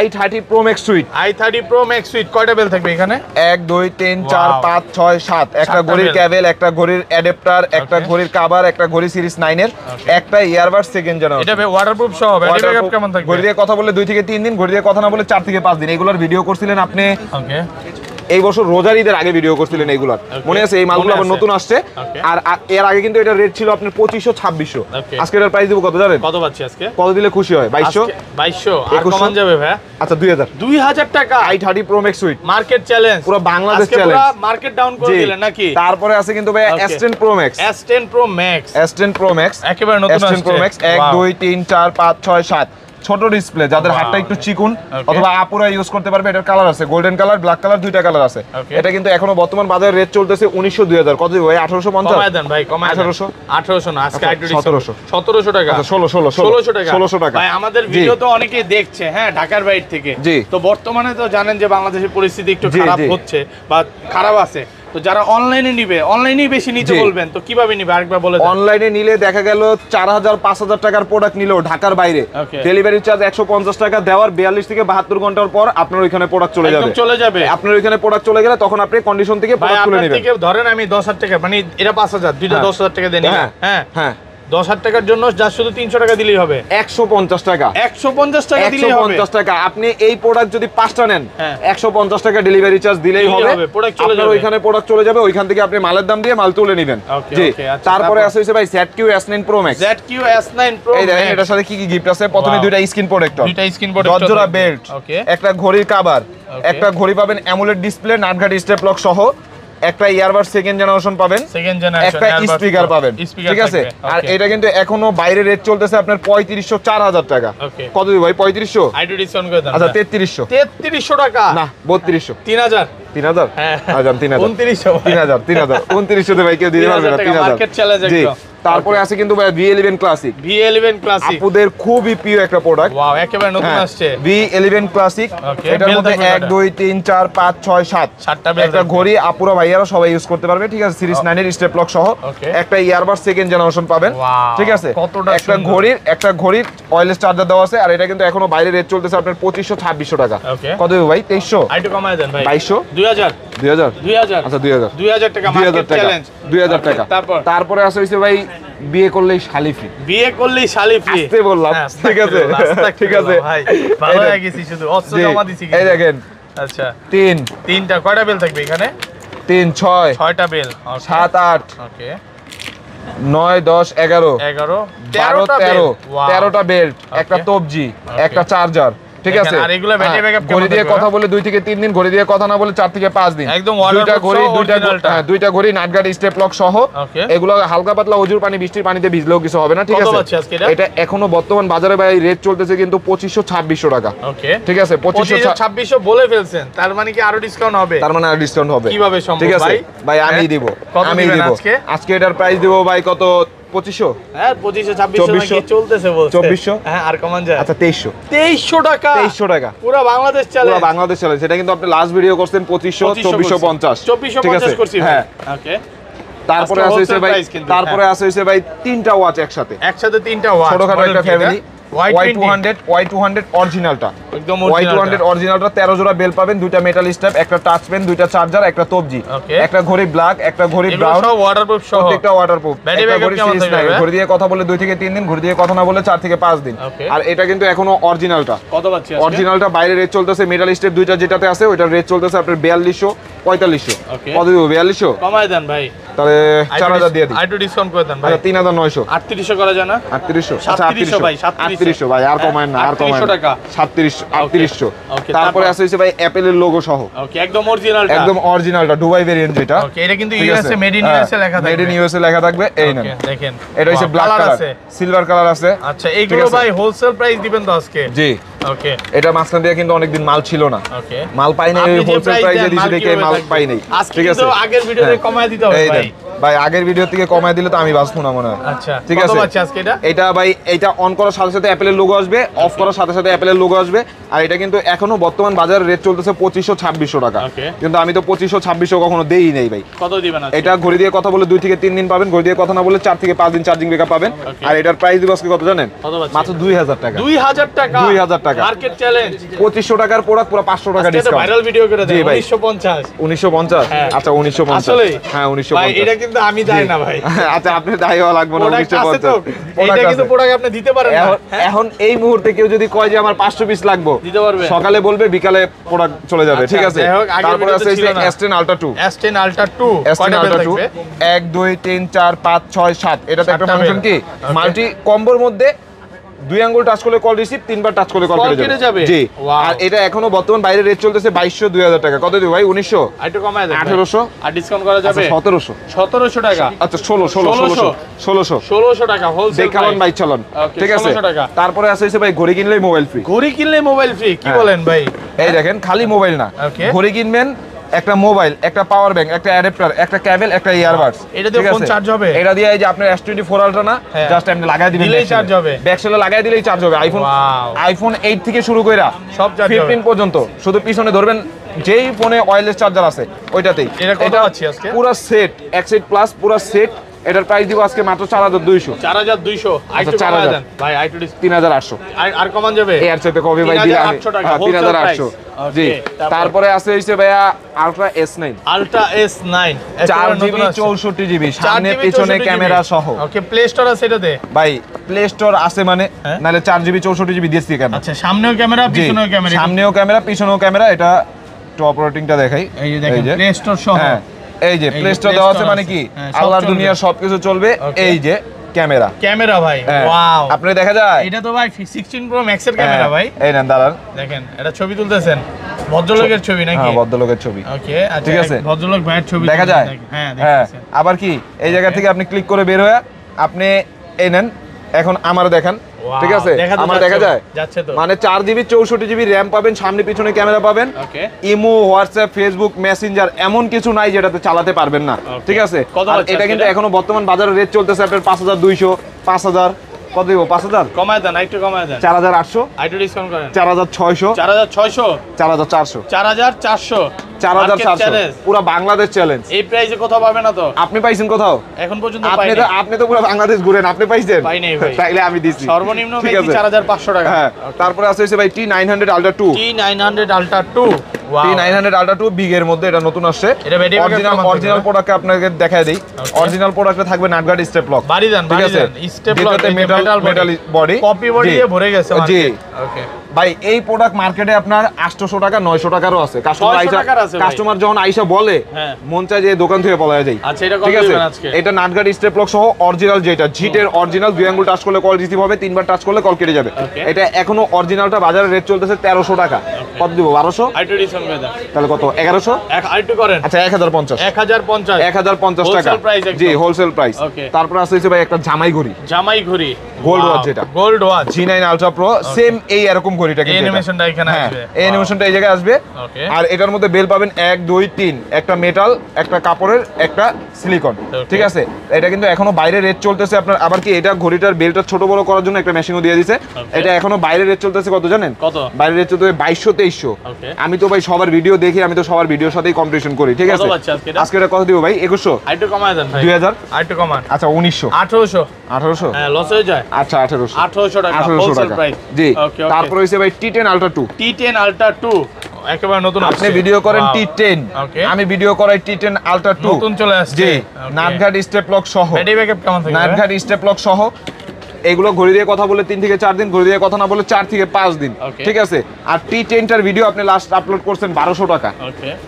i30 Pro Max Suite। i30 Pro Max Suite কয়টা বেল থাকবে এখানে? 1 2 3 4 5 6 7। একটা ঘড়ির ক্যাবেল, একটা ঘড়ির অ্যাডাপ্টার, একটা ঘড়ির কভার, একটা ঘড়ি সিরিজ 9 এর, একটা ইয়ারবাড সেকেন্ড জেনারেশন। এটা ওয়াটারপ্রুফ সহ ব্যাটারি ব্যাকআপ কেমন থাকবে? ঘড়ি দিয়ে কথা বলে 2 থেকে 3 দিন, ঘড়ি দিয়ে কথা না বলে 4 থেকে 5 দিন। এগুলোর ভিডিও করছিলেন আপনি। ওকে। এই বছর রোজার ঈদের আগে ভিডিও করছিলেন এইগুলার, মনে আছে? এই মালগুলো আবার নতুন আসছে। আর এর আগে কিন্তু এটা রেট ছিল আপনার 2500 2600। আজকে এর প্রাইস দিব কত জানেন? কত পাচ্ছি আজকে? কত দিলে খুশি হয়? 2200 2200 আর কমান যাবে ভাই? আচ্ছা 2000 টাকা। i30 Pro Max Suite market challenge, পুরো বাংলাদেশ আজকে চ্যালেঞ্জ। পুরো মার্কেট ডাউন করে দিলেন নাকি? তারপরে আছে কিন্তু ভাই S10 Pro Max। S10 Pro Max, S10 Pro Max একেবারে নতুন আসছে। S10 Pro Max 1 2 3 4 5 6 7। ছোট ডিসপ্লে, যাদের হাতটা একটু চিকুন অথবা আপুরা ইউজ করতে পারবে। এটার কালার আছে গোল্ডেন কালার, ব্ল্যাক কালার, দুইটা কালার আছে। এটা কিন্তু এখনো বর্তমান বাজারে রেট চলতেছে 1900 2000। কত দিব ভাই? 1850। কমায় দেন ভাই, কমায় 1800 1800 না, আজকে একটু 1700 1700 টাকা। আচ্ছা 1600 টাকা। 1600 টাকা। ভাই আমাদের ভিডিও তো অনেকেই দেখছে, হ্যাঁ, ঢাকার বাইরে থেকে। তো বর্তমানে তো জানেন যে বাংলাদেশের পরিস্থিতি একটু খারাপ হচ্ছে বা খারাপ আছে। তো যারা অনলাইনে নিবে, অনলাইনেই বেশি নিতে বলবেন, তো কিভাবে নিবে আরেকবার বলে দেন। অনলাইনে নিলে দেখা গেল 4000 5000 টাকার প্রোডাক্ট নিলেও ঢাকার বাইরে ডেলিভারি চার্জ 150 টাকা দেওয়ার 42 থেকে 72 ঘন্টার পর আপনার ওইখানে প্রোডাক্ট চলে যাবে। চলে যাবে আপনার ওইখানে প্রোডাক্ট চলে গেলে তখন আপনি কন্ডিশন থেকে প্রোডাক্ট তুলে নেবেন। ধরেন আমি 10000 টাকা, মানে এটা 5000, দুইটা 10000 টাকা দিয়ে নিলাম। হ্যাঁ হ্যাঁ, 10000 টাকার জন্য যা শুধু 300 টাকা দিলেই হবে। 150 টাকা, 150 টাকা দিলেই হবে। 150 টাকা। আপনি এই প্রোডাক্ট যদি 5টা নেন 150 টাকা ডেলিভারি চার্জ দিলেই হবে। আপনার ওইখানে প্রোডাক্ট চলে যাবে, ওইখান থেকে আপনি মালের দাম দিয়ে মাল তুলে নেবেন। জি। তারপরে আছে হইছে ভাই ZQ S9 Pro Max। ZQ S9 Pro Max, এই দেখেন এটার সাথে কি কি গিফট আছে। প্রথমে দুইটা স্ক্রিন প্রোটেক্টর, জর্জরা বেল্ট, একটা ঘড়ির কভার, একটা ঘড়ি পাবেন অ্যামুলেট ডিসপ্লে, নাটঘাট স্টেপ লক সহ, একটা ইয়ারবাড সেকেন্ড জেনারেশন পাবেন, একটা স্পিকার পাবেন। ঠিক আছে। আর এটা কিন্তু এখনো বাইরে রেট চলতেছে আপনার 3500 4000 টাকা। কত দিব ভাই? 3500 আইডি ডিসকাউন্ট করে দেন। আচ্ছা 3300 3300 টাকা না 3200 3000 3000 আজান 3000 2900 3000 2900 তে ভাই কেউ দিতে পারবে না। 3000 মার্কেট চ্যালেঞ্জ একদম। তারপরে আছে কিন্তু ভাই V11 ক্লাসিক। V11 ক্লাসিক আপুদের খুবই প্রিয় একটা প্রোডাক্ট। ওয়াও, একেবারে নতুন আসছে V11 ক্লাসিক। এটার মধ্যে 1 2 3 4 5 6 7 7টা বেল, একটা ঘড়ি আপুরা ভাইয়ারা সবাই ইউজ করতে পারবে। ঠিক আছে। সিরিজ 9 এর স্টেপ লক সহ, একটা ইয়ারবাড সেকেন্ড জেনারেশন পাবেন। ঠিক আছে। একটা ঘড়ির ওয়্যারলেস চার্জার দেওয়া আছে। আর এটা কিন্তু এখনো বাইরে রেট চলতেছে আপনার 2500 2600 টাকা। কত দেব ভাই? 2300 আইটু কমায় দেন ভাই। 2200 2000 2000 আচ্ছা 2000 টাকা মার্কেট চ্যালেঞ্জ। 2000 টাকা। তারপরে আছে হইছে ভাই বিয়ে করলেই শালি ফ্রি। বিয়ে করলেই শালি ফ্রি আসতে বললাম। ঠিক আছে ঠিক আছে ভাই, ভালো হয়ে গেছি, শুধু অস্ত্র জমা দিছি। এই দেখেন। আচ্ছা তিনটা কয়টা বেল থাকবে এখানে? 3 6টা বেল, 7 8 ওকে 9 10 11 13টা বেল্ট, একটা তবজি, একটা চার্জার। ঠিক আছে। আর এগুলা ব্যাটারি ব্যাকআপ ঘড়ি দিয়ে কথা বলে 2 থেকে 3 দিন, ঘড়ি দিয়ে কথা না বলে 4 থেকে 5 দিন। একদম দুইটা ঘড়ি, দুইটা ঘড়ি নাটগার্ড স্টেপ লক সহ। এগুলো হালকা পাতলা অজুর পানি বৃষ্টির পানিতে ভিজলেও কিছু হবে না। ঠিক আছে। এটা এখনো বর্তমান বাজারে ভাই রেট চলতেছে কিন্তু 2500 2600 টাকা। ওকে ঠিক আছে। 2500 2600 বলে ফেলছেন, তার মানে কি আরো ডিসকাউন্ট হবে? তার মানে আরো ডিসকাউন্ট হবে। কিভাবে সম্ভব ঠিক আছে ভাই? আমি দিব আজকে এটার প্রাইস দেব ভাই কত? 2500। হ্যাঁ 2500 2600 কি চলতেছে বলছে? 2400। হ্যাঁ আর কমান যায়? আচ্ছা 2300 টাকা। 2300 টাকা পুরো বাংলাদেশ চ্যালেঞ্জ। পুরো বাংলাদেশ চ্যালেঞ্জ। এটা কিন্তু আপনি লাস্ট ভিডিও করছেন 2500 2450। 2450 করছি। হ্যাঁ ওকে। তারপরে আছে হইছে ভাই 3টা ওয়াচ একসাথে 3টা ওয়াচ, ছোটখাটো একটা ফ্যামিলি। Y200 অরিজিনালটা, একদম Y200 অরিজিনালটা 13 জোড়া বেল পাবেন, দুইটা মেটাল স্ট্যাপ, একটা টাচ পেন, দুইটা চার্জার, একটা তবজি, একটা ঘড়ি ব্ল্যাক, একটা ঘড়ি ব্রাউন, সব ওয়াটারপ্রুফ সহ, প্রত্যেকটা ওয়াটারপ্রুফ। একটা ঘড়ি সিরিজ নাই, ঘড়ি দিয়ে কথা বলে 2 থেকে 3 দিন, ঘড়ি দিয়ে কথা না বলে 4 থেকে 5 দিন। আর এটা কিন্তু এখনো অরিজিনালটা। কত পাচ্ছি আজকে? অরিজিনালটা বাইরে রেট চলতেছে মেটাল স্ট্যাপ দুইটা যেটাতে আছে ওইটার রেট চলতেছে আপনার 4200। 4500 ওকে কত দিব 4200 কমায় দেন ভাই তাহলে 4000 দিয়ে দিই আইটু ডিসকাউন্ট করে দেন ভাই 3900 3800 করা যায় না 3800 3700 ভাই 3800 ভাই আর কমায় না আর কমায় 3800 টাকা 3800 ওকে তারপরে আছে হইছে ভাই অ্যাপেলের লোগো সহ ওকে একদম অরিজিনালটা একদম অরিজিনালটা দুবাই ভেরিয়েন্ট যেটা ওকে এটা কিন্তু ইউএসএ মেড ইন ইউএসএ লেখা থাকবে মেড ইন ইউএসএ লেখা থাকবে এই নেন দেখেন এটা হইছে ব্ল্যাক কালার সিলভার কালার আছে আচ্ছা এইগুলো ভাই হোলসেল প্রাইস দিবেন তো আজকে জি ওকে এটা মাঝখান দিয়ে কিন্তু অনেকদিন মাল ছিল না ওকে মাল পাই নাই হোলসেল প্রাইসে দিছি দেখে মাল পাই নাই ঠিক আছে আগের ভিডিওতে কমায় দিতে হবে ভাই ভাই আগের ভিডিও থেকে কমায় দিলে তো আমি বাঁচবো না মনে হয় আচ্ছা ঠিক আছে কত আছে আজকে এটা ভাই এটা অন করার সাথে সাথে অ্যাপেলের লোগো আসবে অফ করার সাথে সাথে অ্যাপেলের লোগো আসবে আর এটা কিন্তু এখনো বর্তমান বাজারে রেট চলতেছে 2500-2600 টাকা কিন্তু আমি তো 2500-2600 কখনো দেই নাই ভাই কত দিবেন আজকে এটা ঘড়ি দিয়ে কথা বলে 2 থেকে 3 দিন পাবেন ঘড়ি দিয়ে কথা না বলে 4 থেকে 5 দিন চার্জিং ব্যাকআপ পাবেন আর এটার প্রাইস দিব আজকে কত জানেন মাত্র 2000 টাকা 2000 টাকা 2000 টাকা মার্কেট চ্যালেঞ্জ 2500 টাকার প্রোডাক্ট পুরো 500 টাকা ডিসকাউন্ট ভাইরাল ভিডিও করে দেন 1950 আচ্ছা 1950 আসলে হ্যাঁ 1950 ভাই এটা কিন্তু আমি দাই না ভাই আচ্ছা আপনি দাই হওয়া লাগবে না 1950 এটা কিন্তু প্রোডাক্ট আপনি দিতে পারেন না এখন এই মুহূর্তে কেউ যদি কয় যে আমার 500 পিস লাগবে দিতে পারবে সকালে বলবে বিকালে প্রোডাক্ট চলে যাবে ঠিক আছে তারপরে আছে S10 Ultra 2 S10 Ultra 2 S10 Ultra 2 1 2 3 4 5 6 7 এটা তো একটা ফাংশন কি মাল্টি কম্বোর মধ্যে 2 আঙ্গুল টাচ করলে কল রিসিভ 3 বার টাচ করলে কল কেটে যাবে জি আর এটা এখনো বর্তমান বাইরে রেট চলতেছে 2200 2000 টাকা কত দিব ভাই 1900 একটু কমায় দেন 1800 আর ডিসকাউন্ট করা যাবে 1700 টাকা আচ্ছা 1600 টাকা হোলসেল দেখালন ভাই চলন ঠিক আছে তারপরে আছে ভাই ঘড়ি কিনলেই মোবাইল ফ্রি কি বলেন ভাই এই দেখেন খালি মোবাইল না ঘড়ি কিনবেন একটা মোবাইল একটা পাওয়ার ব্যাংক একটা অ্যাডাপ্টার একটা কেবল একটা ইয়ারবাডস এটা দিয়ে ফোন চার্জ হবে এটা দিয়ে এই যে আপনার S24 Ultra না জাস্ট আপনি লাগাই দিবেন দিলেই চার্জ হবে ব্যাকসেলে লাগাই দিলেই চার্জ হবে আইফোন 8 থেকে শুরু কইরা সব চার্জ হবে 15 পর্যন্ত শুধু পিছনে ধরবেন যেই ফোনে ওয়্যারলেস চার্জার আছে ওইটাতেই এটা আছে আজকে পুরো সেট এক সেট প্লাস পুরো সেট এটার প্রাইস দিব আজকে মাত্র 4200 আইটু কমায় দেন ভাই আইটু 3800 আর কমান যাবে এর চাইতে কবে ভাই দিলাম 3800 জি তারপরে আছে হইছে ভাইয়া Ultra S9 4GB 64GB সামনে পিছনে ক্যামেরা সহ ওকে প্লে স্টোর আছে এটাতে ভাই প্লে স্টোর আছে মানে নালে 4GB 64GB দিয়েছি কেন আচ্ছা সামনেও ক্যামেরা পিছনেও ক্যামেরা এটা টপ রেটিংটা দেখাই এই যে দেখেন প্লে স্টোর সহ এই যে প্লে স্টোর দেওয়া আছে মানে কি আল্লাহর দুনিয়ার সবকিছু চলবে এই যে ক্যামেরা ভাই ওয়াও আপনি দেখা যায় এটা তো ভাই 16 Pro Max এর ক্যামেরা ভাই এই নেন দাঁড়ান দেখেন এটা ছবি তুলতেছেন ভদ্রলোকের ছবি নাকি হ্যাঁ ভদ্রলোকের ছবি ওকে আচ্ছা ঠিক আছে ভদ্রলোক ভাইয়ের ছবি দেখা যায় হ্যাঁ আবার কি এই জায়গা থেকে আপনি ক্লিক করে বের হয়ে আপনি এই নেন এখন আমারও দেখান ঠিক আছে আমার দেখা যায় মানে 4GB 64GB RAM পাবেন সামনে পিছনে ক্যামেরা পাবেন ইমো হোয়াটসঅ্যাপ ফেসবুক মেসেঞ্জার এমন কিছু নাই যেটাতে চালাতে পারবেন না ঠিক আছে আর এটা কিন্তু এখনো বর্তমান বাজারে রেট চলতেছে আপনার 5200 5000 কত দিব 5000 কমায় দেন একটু কমায় দেন 4800 আইটু ডিসকাউন্ট করেন 4600 4600 4400 পুরো বাংলাদেশ চ্যালেঞ্জ এই প্রাইসে কোথাও পাবে না তো আপনি পাইছেন কোথাও এখন পর্যন্ত পাইনি আপনি তো পুরো বাংলাদেশ ঘুরেন আপনি পাইছেন পাই নাই ভাই তাইলে আমি দিছি সর্বনিম্ন ভাই 4500 টাকা হ্যাঁ তারপরে আছে ভাই T900 Ultra 2 T900 Ultra 2 T900 Ultra 2 big এর মধ্যে এটা নতুন আসছে অরিজিনাল প্রোডাক্ট আপনাকে দেখায় দেই অরিজিনাল প্রোডাক্টে থাকবে নাটগার্ড স্টেপ লক বাড়ি then step lock metal body copy body দিয়ে ভরে গেছে জি ওকে ভাই এই প্রোডাক্ট মার্কেটে আপনার 800 টাকা 900 টাকারও আছে কাস্টমার যখন আইসা বলে মন চায় যে দোকান থেকে বলা যায় আচ্ছা এটা কত দিবেন আজকে এটা নাটগার্ড স্টেপ লক সহ অরিজিনাল যেটা জিটের অরিজিনাল 2 আঙ্গুল টাচ করলে কল রিসিভ হবে 3 বার টাচ করলে কল কেটে যাবে এটা এখনো অরিজিনালটা বাজারে রেট চলতেছে 1300 টাকা কত দিব 1200 আইটু ডিসকাউন্ট করে দেন তাহলে কত 1100 আইটু করেন আচ্ছা 1050 টাকা জি হোলসেল প্রাইস তারপর আছে ভাই একটা জামাই ঘড়ি গোল্ড ওয়াচ যেটা gold watch G9 Ultra Pro same এই এরকম ঘড়িটা কিন্তু অ্যানিমেশনটা এখানে আসবে এই অ্যানিমেশনটা এই জায়গায় আসবে আর এটার মধ্যে বেল পাবেন 1 2 3 একটা মেটাল একটা কাপড়ের একটা সিলিকন ঠিক আছে এটা কিন্তু এখনো বাইরে রেট চলতেছে আপনার আবার কি এটা ঘড়িটার বেলটা ছোট বড় করার জন্য একটা মেশিনও দিয়ে দিয়েছে এটা এখনো বাইরে রেট চলতেছে কত জানেন কত বাইরে রেট চলতেছে 2200 2300 আমি তো ভাই সবার ভিডিও দেখি আমি তো সবার ভিডিওর সাথেই কম্পিটিশন করি ঠিক আছে আজকে এটা কত দিব ভাই 2100 আইটু কমায় দেন ভাই 2000 আইটু কমান আচ্ছা 1900 1800 হ্যাঁ লস হয়ে যায় আচ্ছা 1800 টাকা হোলসেল প্রাইস জি তারপর হইছে ভাই T10 Ultra 2 T10 Ultra 2 একেবারে নতুন আপনি ভিডিও করেন T10 আমি ভিডিও করাই T10 Ultra 2 নতুন চলে আসছে জি নাটগার্ড স্টেপ লক সহ ব্যাটারি ব্যাকআপ কেমন থাকে নাটগার্ড স্টেপ লক সহ এগুলো ঘড়ি দিয়ে কথা বলে 3 থেকে 4 দিন, ঘড়ি দিয়ে কথা না বলে 4 থেকে 5 দিন, ঠিক আছে। আর T10টার ভিডিও আপনি লাস্ট আপলোড করছেন 1200 টাকা।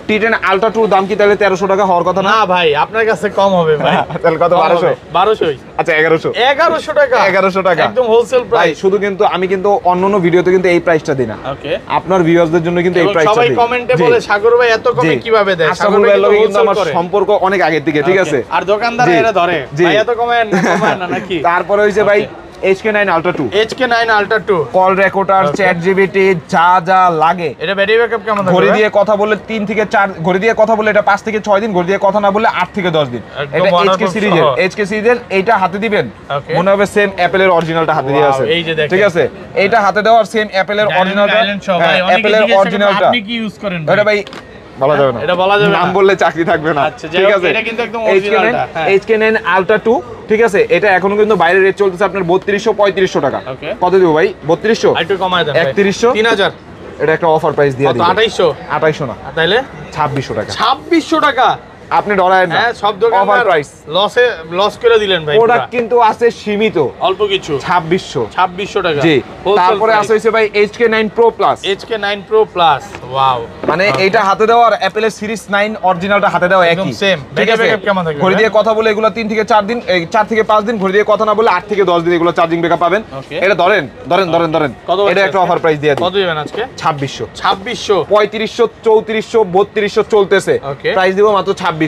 T10 আলট্রা 2 দাম কি তাহলে 1300 টাকা হওয়ার কথা না? ভাই আপনার কাছে কম হবে ভাই। তাহলে কত? 1200। আচ্ছা 1100 টাকা। 1100 টাকা একদম হোলসেল প্রাইস। শুধু কিন্তু আমি কিন্তু অন্যান্য ভিডিওতে কিন্তু এই প্রাইসটা দিই না, আপনার ভিউয়ারদের জন্য কিন্তু এই প্রাইসটা দিই। সবাই কমেন্টে বলে সাগর ভাই এত কমে কিভাবে দেয়? সাগর ভাইয়ের লগে কিন্তু আমার সম্পর্ক অনেক আগে থেকে, ঠিক আছে। আর দোকানদার এরা ধরে ভাই এত কমে না নাকি? তারপরে হইছে ভাই HK9 Ultra 2, HK9 Ultra 2 call recorder, chat GPT, যা যা লাগে। এটা ব্যাটারি ব্যাকআপ কেমন থাকবে? ঘড়ি দিয়ে কথা বলে 3 থেকে 4, ঘড়ি দিয়ে কথা বলে এটা 5 থেকে 6 দিন, ঘড়ি দিয়ে কথা না বলে 8 থেকে 10 দিন। এটা HK সিরিজের, এইটা হাতে দিবেন মনে হবে সেম অ্যাপলের অরিজিনালটা হাতে দিয়ে আছে, ঠিক আছে। এইটা হাতে দেওয়ার সেম অ্যাপলের অরিজিনালটা, অ্যাপলের অরিজিনালটা আপনি কি ইউজ করেন? এটা ভাই বলা যাবে না, এটা বলা যাবে না, নাম বললে চাকরি থাকবে না, ঠিক আছে। এটা কিন্তু একদম অরিজিনালটা। HK9 Ultra 2, ঠিক আছে। এটা এখনো কিন্তু বাইরে রেট চলতেছে আপনার 3200-3500 টাকা। কত দিব ভাই? 3200 একটু কমায় দেন। 3100, 3000। এটা একটা অফার প্রাইস দিয়ে দিই। 2800 না, তাইলে 2600 টাকা। 2600 টাকা আপনি ডরায়েন না, সব দোকান অফার প্রাইস। লস করে দিলেন ভাই। প্রোডাক্ট কিন্তু আছে সীমিত, অল্প কিছু। 2600 টাকা। জি। তারপরে আছে হইছে ভাই HK9 Pro Plus। HK9 Pro Plus, wow. মানে এইটা হাতে দেওয়ার অ্যাপলের সিরিজ 9 অরিজিনালটা হাতে দেওয়া একই, সেম। ব্যাটারি ব্যাকআপ কেমন থাকবে? ঘড়ি দিয়ে কথা বলে এগুলো 3 থেকে 4 দিন, 4 থেকে 5 দিন, ঘড়ি দিয়ে কথা না বলে 8 থেকে 10 দিন এগুলো চার্জিং ব্যাকআপ পাবেন। এটা ধরেন। এটা একটা অফার প্রাইস দিয়ে দিই। কত দিবেন আজকে? 2600, 3500, 3500, 3400, 3200 চলতেছে। প্রাইস দিব মাত্র 2600।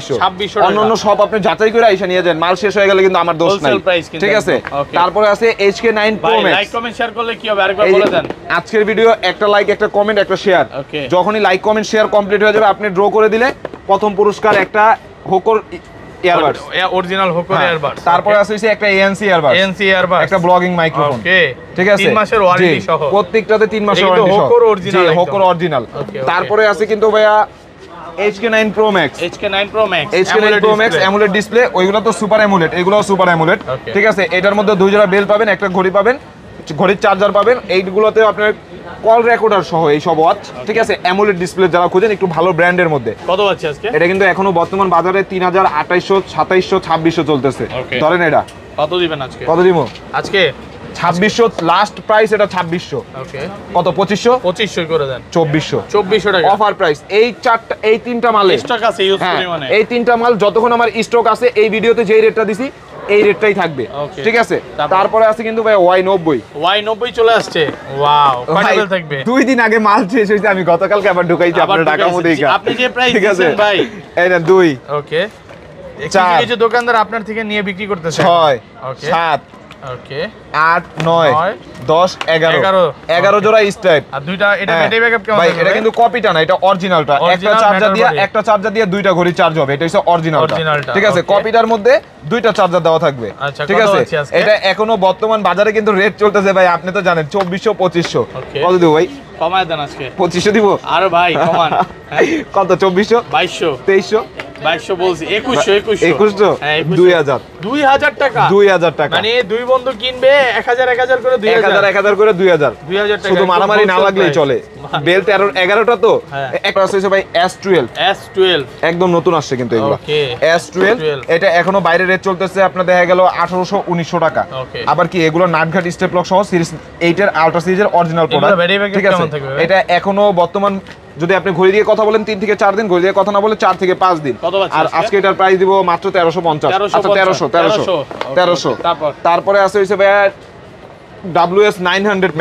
অন্যান্য সব আপনি যাচাই করে আইসা নিয়ে যান, মাল শেষ হয়ে গেলে কিন্তু আমার দোষ নাই, ঠিক আছে। তারপরে আছে HK9 Pro Max। Like comment share করলে কি হবে আরেকবার বলে দেন। আজকের ভিডিও একটা লাইক, একটা কমেন্ট, একটা শেয়ার, যখনই লাইক কমেন্ট শেয়ার কমপ্লিট হয়ে যাবে আপনি ড্র করে দিলে প্রথম পুরস্কার একটা হোকর ইয়ারবাডস, অরিজিনাল হোকর ইয়ারবাডস। তারপরে আছে একটা ANC ইয়ারবাডস, একটা ব্লগিং মাইক্রোফোন, ঠিক আছে। 3 মাসের ওয়ারেন্টি সহ, প্রত্যেকটাতে 3 মাসের ওয়ারেন্টি সহ, হোকর অরিজিনাল, হোকর অরিজিনাল। তারপরে আছে কিন্তু ভাইয়া HK9 Pro Max, HK9 Pro Max AMOLED display. ওইগুলো তো সুপার AMOLED, এগুলো সুপার AMOLED, ঠিক আছে। এটার মধ্যে 2 জোড়া বেল পাবেন, একটা ঘড়ি পাবেন, ঘড়ির চার্জার পাবেন। এইগুলোতে আপনার কল রেকর্ডার সহ এই সব ওয়াচ, ঠিক আছে। AMOLED ডিসপ্লে যারা খুঁজেন একটু ভালো ব্র্যান্ডের মধ্যে। কত আছে আজকে? এটা কিন্তু এখনো বর্তমান বাজারে 3000, 2800, 2700, 2600 চলতেছে। ধরেন এটা কত দিবেন আজকে? কত দিব আজকে? 2600 লাস্ট প্রাইস, এটা 2600। ওকে, কত? 2500 করে দেন। 2400 টাকা অফার প্রাইস। এই তিনটা মাল স্টক আছে ইউজ করি, মানে এই তিনটা মাল যতক্ষণ আমার স্টক আছে, এই ভিডিওতে যেই রেটটা দিছি এই রেটটাই থাকবে, ঠিক আছে। তারপরে আছে কিন্তু ভাই Y90 চলে আসছে। ওয়াও, কয়টা বেল থাকবে? 2 দিন আগে মাল শেষ হইছে, আমি গতকালকে আবার ঢুকাইছি আপনার ঢাকা মধ্যে। আপনি যে প্রাইস দিয়েছেন ভাই, এই না 2, ওকে। কিছু দোকানদার আপনার থেকে নিয়ে বিক্রি করতেছে। 6, 7, ওকে, 8, 9, 10, 11 জোড়া স্ট্রাইপ। আর দুইটা, এটা ব্যাটারি ব্যাকআপ কেমন ভাই? এটা কিন্তু কপিটা না, এটা অরিজিনালটা। একটা চার্জার দিয়ে দুইটা ঘড়ি চার্জ হবে, এটা হচ্ছে অরিজিনালটা, ঠিক আছে। কপিটার মধ্যে দুইটা চার্জার দেওয়া থাকবে, ঠিক আছে। এটা এখনো বর্তমান বাজারে কিন্তু রেট চলতেছে ভাই, আপনি তো জানেন 2400, 2500। কত দিব ভাই? কমায় দেন আজকে। 2500 দিব। আরে ভাই কমান। কত? 2400, 2200, 2300, 2200 বলছি। 2100, 2000 টাকা। 2000 টাকা মানে দুই বন্ধু কিনবে 1000 করে 1000 করে 2000 টাকা। শুধু মারামারি না লাগলেই চলে। বেল 11টা তো। একটা আছে ভাই S12 একদম নতুন আসছে কিন্তু এগুলো। S12 এটা এখনো বাইরে রেট চলতেছে আপনার দেখা গেল 1800, 1900 টাকা। আবার কি এগুলো নাটঘাট স্টেপ লক সহ সিরিজ 8 এর আলট্রা সিরিজের অরিজিনাল প্রোডাক্ট, ঠিক আছে। এটা এখনো বর্তমান যদি আপনি ঘড়ি দিয়ে কথা বলেন 3 থেকে 4 দিন, ঘড়ি দিয়ে কথা না বলে 4 থেকে 5 দিন। আর আজকে এটার প্রাইস দিব মাত্র 1350। আচ্ছা 1300। তারপরে আছে হইছে ভাই WS900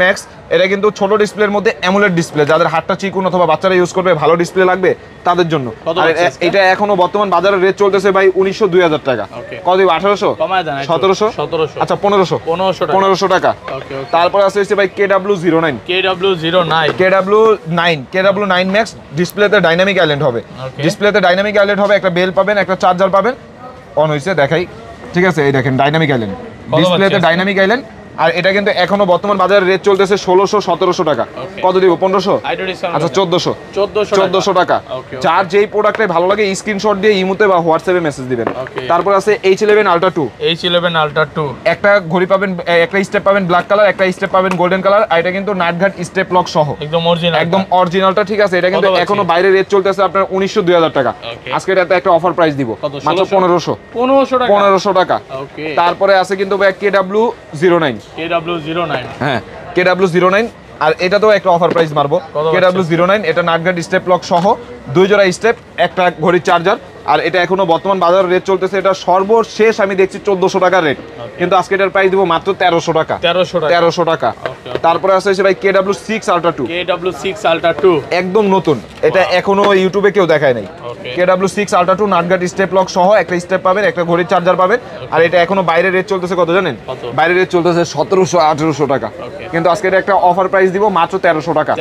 Max। এটা কিন্তু ছোট ডিসপ্লের মধ্যে AMOLED ডিসপ্লে, যাদের হাতটা চিকুন অথবা বাচ্চারা ইউজ করবে, ভালো ডিসপ্লে লাগবে তাদের জন্য। আর এটা এখনো বর্তমান বাজারে রেট চলতেছে ভাই 1900, 2000 টাকা। কত দিব? 1800, 1700, আচ্ছা 1500 টাকা। তারপর আছে হচ্ছে ভাই KW09 Max। ডিসপ্লেতে ডাইনামিক আইল্যান্ড হবে, একটা বেল পাবেন, একটা চার্জার পাবেন। অন হইছে দেখাই, ঠিক আছে। এই দেখেন ডাইনামিক আইল্যান্ড, ডিসপ্লেতে ডাইনামিক আইল্যান্ড, আর এটা কিন্তু এখনো বর্তমান বাজারে রেট চলতেছে 1600-1700 টাকা। কত দিব? 1500? আচ্ছা 1400 টাকা। যার যেই প্রোডাক্টে ভালো লাগে স্ক্রিনশট দিয়ে ইমোতে বা হোয়াটসঅ্যাপে মেসেজ দিবেন। তারপর আছে H11 Ultra 2। H11 Ultra 2 একটা ঘড়ি পাবেন, একটা স্টেপ পাবেন ব্ল্যাক কালার, একটা স্টেপ পাবেন গোল্ডেন কালার, আর এটা কিন্তু নাটঘাট স্টেপ লক সহ একদম অরিজিনালটা, ঠিক আছে? এটা কিন্তু এখনো বাইরে রেট চলতেছে আপনার 1900-2000 টাকা। আজকে এটা একটা অফার প্রাইস দিব মাত্র 1500 টাকা। তারপরে আছে কিন্তু ভাই KW09। হ্যাঁ KW09, আর এটা তো একটা অফার প্রাইস মারবো। KW09 এটা নাটঘাট স্টেপ লক সহ 2 জোড়া স্টেপ, একটা ঘড়ির চার্জার, আর এটা এখনো বর্তমান বাজার রেট চলতেছে, এটা সর্বশেষ আমি দেখছি 1400 টাকার রেট, কিন্তু আজকে এটার প্রাইস দিব মাত্র 1300 টাকা। 1300 টাকা। তারপরে আছে ভাই KW6 Ultra 2। একদম নতুন, এটা এখনো ইউটিউবে কেউ দেখায় নাই। KW6 Ultra 2 নাটঘাট স্টেপ লক সহ, একটা স্টেপ পাবেন, একটা ঘড়ির চার্জার পাবেন, আর এটা এখনো বাইরে রেট চলতেছে কত জানেন? বাইরে রেট চলতেছে 1700-1800 টাকা, কিন্তু আজকে এটা একটা অফার প্রাইস দিব মাত্র 1300 টাকা।